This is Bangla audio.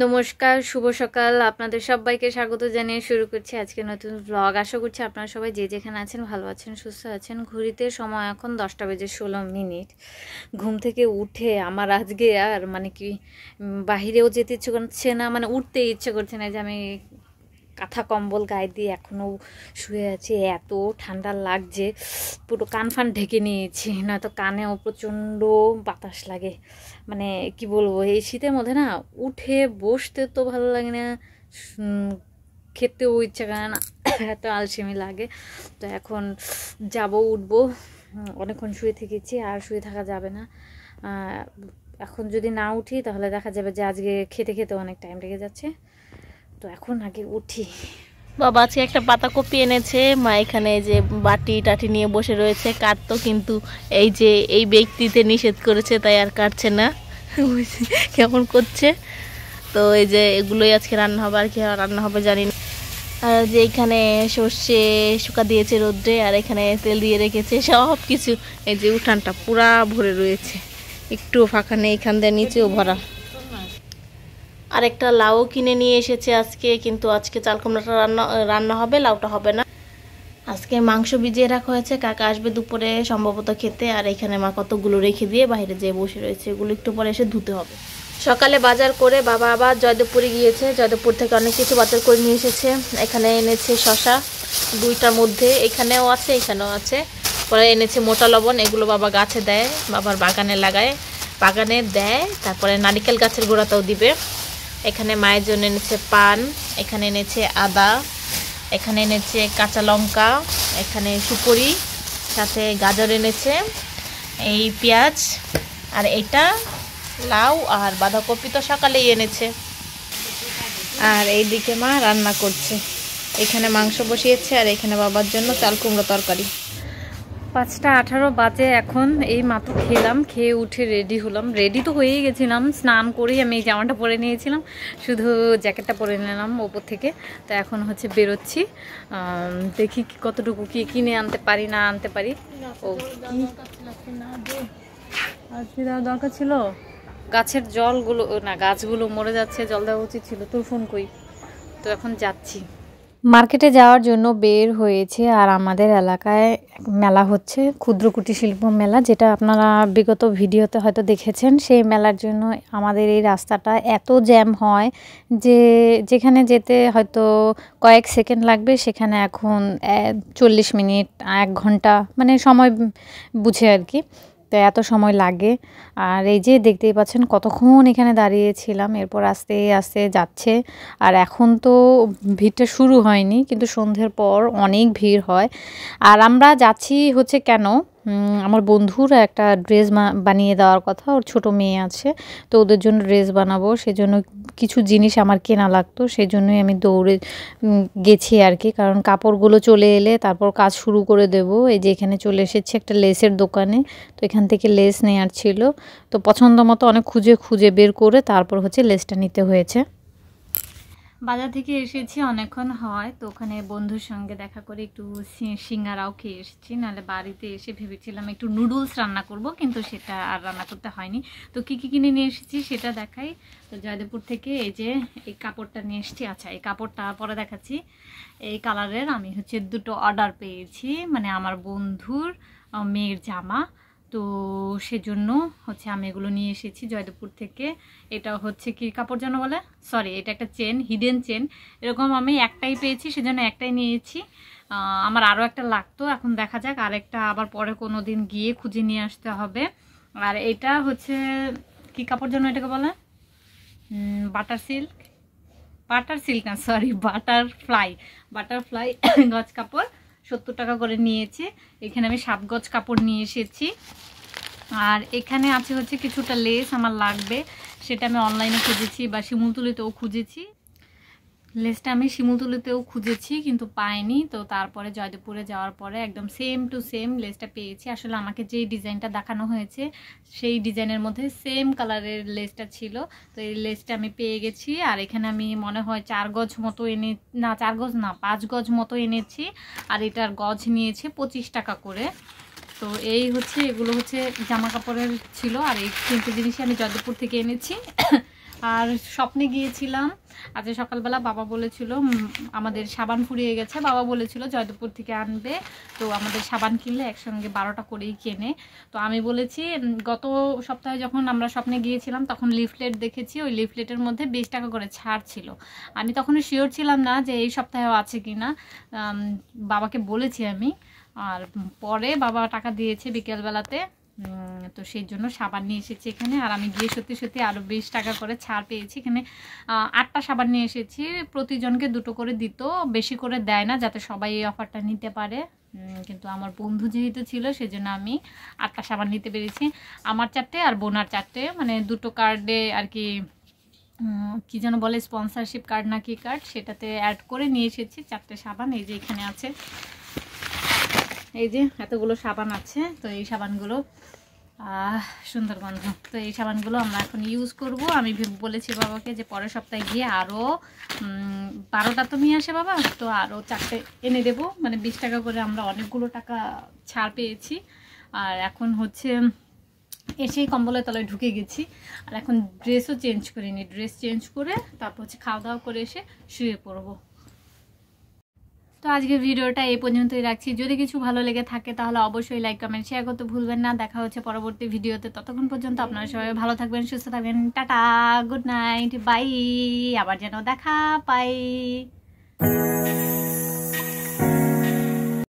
নমস্কার, শুভ সকাল। আপনাদের সবাইকে স্বাগত জানিয়ে শুরু করছি আজকে নতুন ব্লগ। আশা করছি আপনারা সবাই যে যেখানে আছেন ভালো আছেন, সুস্থ আছেন। ঘড়িতে সময় এখন 10:16। ঘুম থেকে উঠে আমার আজকে আর বাহিরেও যেতে ইচ্ছে করছে না, উঠতে ইচ্ছে করছে না যে আমি কাঁথা কম্বল গায়ে দিয়ে এখনও শুয়ে আছি। এত ঠান্ডা লাগছে, পুরো কান ফান ঢেকে নিয়েছি, নয়তো কানেও প্রচণ্ড বাতাস লাগে। কি বলবো, এই শীতের মধ্যে না উঠে বসতে তো ভালো লাগে না, খেতেও ইচ্ছা করে না, এত আলসেমি লাগে। তো এখন উঠবো। অনেকক্ষণ শুয়ে থেকেছি, আর শুয়ে থাকা যাবে না। এখন যদি না উঠি তাহলে দেখা যাবে যে আজকে খেতে খেতে অনেক টাইম লেগে যাচ্ছে। তো এখন আগে উঠি। বাবা আজকে একটা পাতাকপি এনেছে, মা এখানে যে বাটি টাটি নিয়ে বসে রয়েছে, কাটতো কিন্তু এই যে এই ব্যক্তিতে নিষেধ করেছে তাই আর কাটছে না। কেমন করছে। তো এই যে এগুলোই আজকে রান্না হবে, আর কি রান্না হবে জানি না। আর যে এখানে সর্ষে শুকা দিয়েছে রোদ্রে, আর এখানে তেল দিয়ে রেখেছে, সব কিছু এই যে উঠানটা পুরা ভরে রয়েছে, একটুও ফাঁকা নেই, এখান দিয়ে নিচেও ভরা। আরেকটা লাউ কিনে নিয়ে এসেছে আজকে, কিন্তু আজকে চাল কুমড়াটা রান্না হবে, লাউটা হবে না। আজকে মাংস ভিজিয়ে রাখা হয়েছে, কাকা আসবে দুপুরে সম্ভবত খেতে। আর এখানে মা কতগুলো রেখে দিয়ে বাইরে যেয়ে বসে রয়েছে, এগুলো একটু পরে এসে ধুতে হবে। সকালে বাজার করে বাবা আবার জয়দেবপুরে গিয়েছে, জয়দেবপুর থেকে অনেক কিছু বাজার করে নিয়ে এসেছে। এখানে এনেছে শশা দুইটার মধ্যে, এখানেও আছে এখানেও আছে। পরে এনেছে মোটা লবণ, এগুলো বাবা গাছে দেয়, বাবার বাগানে লাগায়, বাগানে দেয়। তারপরে নারিকেল গাছের গোড়াতেও দিবে। এখানে মায়ের জন্য এনেছে পান, এখানে এনেছে আদা, এখানে এনেছে কাঁচা লঙ্কা, এখানে সুপুরি, সাথে গাজর এনেছে, এই পেঁয়াজ, আর এটা লাউ আর বাঁধাকপি তো সকালেই এনেছে। আর এইদিকে মা রান্না করছে, এখানে মাংস বসিয়েছে, আর এখানে বাবার জন্য চাল কুমড়ো তরকারি। 5:18 বাজে এখন। এই মাত্র খেলাম, খেয়ে উঠে রেডি হলাম। রেডি তো হয়েই গেছিলাম, স্নান করেই আমি এই জামাটা পরে নিয়েছিলাম, শুধু জ্যাকেটটা পরে নিলাম ওপর থেকে। তো এখন বেরোচ্ছি, দেখি কতটুকু কি কিনে আনতে পারি না আনতে পারি। ও কি দরকার ছিল, গাছের জলগুলো না, গাছগুলো মরে যাচ্ছে, জল দেওয়া উচিত ছিল। তোর ফোন কই? তো এখন যাচ্ছি, মার্কেটে যাওয়ার জন্য বের হয়েছে। আর আমাদের এলাকায় মেলা হচ্ছে, ক্ষুদ্র কুটির শিল্প মেলা, যেটা আপনারা বিগত ভিডিওতে হয়তো দেখেছেন। সেই মেলার জন্য আমাদের এই রাস্তাটা এত জ্যাম হয় যে যেখানে যেতে হয়তো কয়েক সেকেন্ড লাগবে, সেখানে এখন 40 মিনিট 1 ঘন্টা সময় বুঝে আর কি। তো এত সময় লাগে। আর এই যে দেখতেই পাচ্ছেন কতক্ষণ এখানে দাঁড়িয়েছিলাম, এরপর আস্তে আস্তে যাচ্ছে। আর এখন তো ভিড়টা শুরু হয়নি, কিন্তু সন্ধ্যের পর অনেক ভিড় হয়। আর আমরা যাচ্ছি হচ্ছে কেন, আমার বন্ধুর একটা ড্রেস বানিয়ে দেওয়ার কথা, ওর ছোট মেয়ে আছে, তো ওদের জন্য ড্রেস বানাবো, সেজন্য কিছু জিনিস আমার কেনা লাগতো, সেই জন্যই আমি দৌড়ে গেছি আর কি। কারণ কাপড়গুলো চলে এলে তারপর কাজ শুরু করে দেব। এই যে এখানে চলে এসেছি একটা লেসের দোকানে, তো এখান থেকে লেস নেওয়ার ছিল, তো পছন্দ মতো অনেক খুঁজে খুঁজে বের করে তারপর লেসটা নিতে হয়েছে। বাজার থেকে এসেছি, অনেকক্ষণ হয়, তো ওখানে বন্ধুর সঙ্গে দেখা করে একটু সিঙ্গারাও খেয়ে এসেছি। নাহলে বাড়িতে এসে ভেবেছিলাম একটু নুডলস রান্না করব, কিন্তু সেটা আর রান্না করতে হয়নি। তো কী কী কিনে নিয়ে এসেছি সেটা দেখাই। তো জয়দেবপুর থেকে এই যে এই কাপড়টা নিয়ে এসেছি। আচ্ছা, এই কাপড়টা পরে দেখাচ্ছি। এই কালারের আমি দুটো অর্ডার পেয়েছি, আমার বন্ধুর মেয়ের জামা, তো সেজন্য আমি এগুলো নিয়ে এসেছি জয়দেবপুর থেকে। এটা কি কাপড় যেন বলে, সরি, এটা একটা চেন, হিডেন চেন। এরকম আমি একটাই পেয়েছি, সেজন্য একটাই নিয়েছি। আমার আরও একটা লাগতো, এখন দেখা যাক, আরেকটা আবার পরে কোনো দিন গিয়ে খুঁজে নিয়ে আসতে হবে। আর এটা কি কাপড় যেন এটাকে বলে, বাটার সিল্ক না, সরি, বাটারফ্লাই গজ কাপড়। 70 টাকা করে নিয়েছি। এখানে আমি 7 গজ কাপড় নিয়ে এসেছি। আর এখানে আছে কিছুটা লেস আমার লাগবে, সেটা আমি অনলাইনে খুঁজেছি বা শিমুলতলিতেও খুঁজেছি। লেসটা আমি শিমুলতলিতেও খুঁজেছি কিন্তু পাইনি। তো তারপরে জয়দেবপুরে যাওয়ার পরে একদম সেম টু সেম লেসটা পেয়েছি। আসলে আমাকে যেই ডিজাইনটা দেখানো হয়েছে সেই ডিজাইনের মধ্যে সেম কালারের লেসটা ছিল। তো এই লেসটা আমি পেয়ে গেছি। আর এখানে আমি মনে হয় 4 গজ মতো 4 গজ না 5 গজ মতো এনেছি। আর এটার গজ নিয়েছে 25 টাকা করে। তো এই এগুলো জামা কাপড়ের ছিল। আর এই 3টে জিনিসই আমি জয়দেবপুর থেকে এনেছি। আর স্বপ্নে গিয়েছিলাম আজ সকালবেলা, বাবা বলেছিল আমাদের সাবান ফুরিয়ে গেছে, বাবা বলেছিল জয়দেবপুর থেকে আনবে, তো আমাদের সাবান কিনলে একসঙ্গে 12টা করেই কেনে। তো আমি বলেছি গত সপ্তাহে যখন আমরা স্বপ্নে গিয়েছিলাম তখন লিফলেট দেখেছি, ওই লিফলেটের মধ্যে 20 টাকা করে ছাড় ছিল। আমি তখন শিওর ছিলাম না যে এই সপ্তাহেও আছে কি না, বাবাকে বলেছি আমি। আর পরে বাবা টাকা দিয়েছে বিকেলবেলাতে, তো সেই জন্য সাবান নিয়ে এসেছি এখানে। আর আমি গিয়ে সত্যি সত্যি আরও 20 টাকা করে ছাড় পেয়েছি। এখানে 8টা সাবান নিয়ে এসেছি, প্রতিজনকে 2টো করে দিত, বেশি করে দেয় না যাতে সবাই এই অফারটা নিতে পারে। কিন্তু আমার বন্ধু যেহেতু ছিল সেজন্য আমি 8টা সাবান নিতে পেরেছি, আমার 4টে আর বোনার 4টে, মানে 2টো কার্ডে আর কি, কি যেন বলে স্পন্সরশিপ কার্ড না কি কার্ড, সেটাতে অ্যাড করে নিয়ে এসেছি 4টে সাবান। এই যে এখানে আছে, এই যে এতগুলো সাবান আছে। তো এই সাবানগুলো সুন্দর গন্ধ, তো এই সাবানগুলো আমরা এখন ইউজ করব। আমি বলেছি বাবাকে যে পরের সপ্তাহে গিয়ে আরও 12টা তো নিয়ে আসে বাবা, তো আরও 4টে এনে দেবো, মানে 20 টাকা করে আমরা অনেকগুলো টাকা ছাড় পেয়েছি। আর এখন হচ্ছে এসেই কম্বলের তলায় ঢুকে গেছি, আর এখন ড্রেসও চেঞ্জ করিনি, ড্রেস চেঞ্জ করে তারপর হচ্ছে খাওয়া দাওয়া করে এসে শুয়ে পড়বো। তো আজকের ভিডিওটা এই পর্যন্তই রাখছি। যদি কিছু ভালো লেগে থাকে তাহলে অবশ্যই লাইক কমেন্ট শেয়ার করতে ভুলবেন না। দেখা হচ্ছে পরবর্তী ভিডিওতে, ততক্ষণ পর্যন্ত আপনারা সবাই ভালো থাকবেন, সুস্থ থাকবেন। টাটা, গুড নাইট, বাই, আবার যেন দেখা পাই।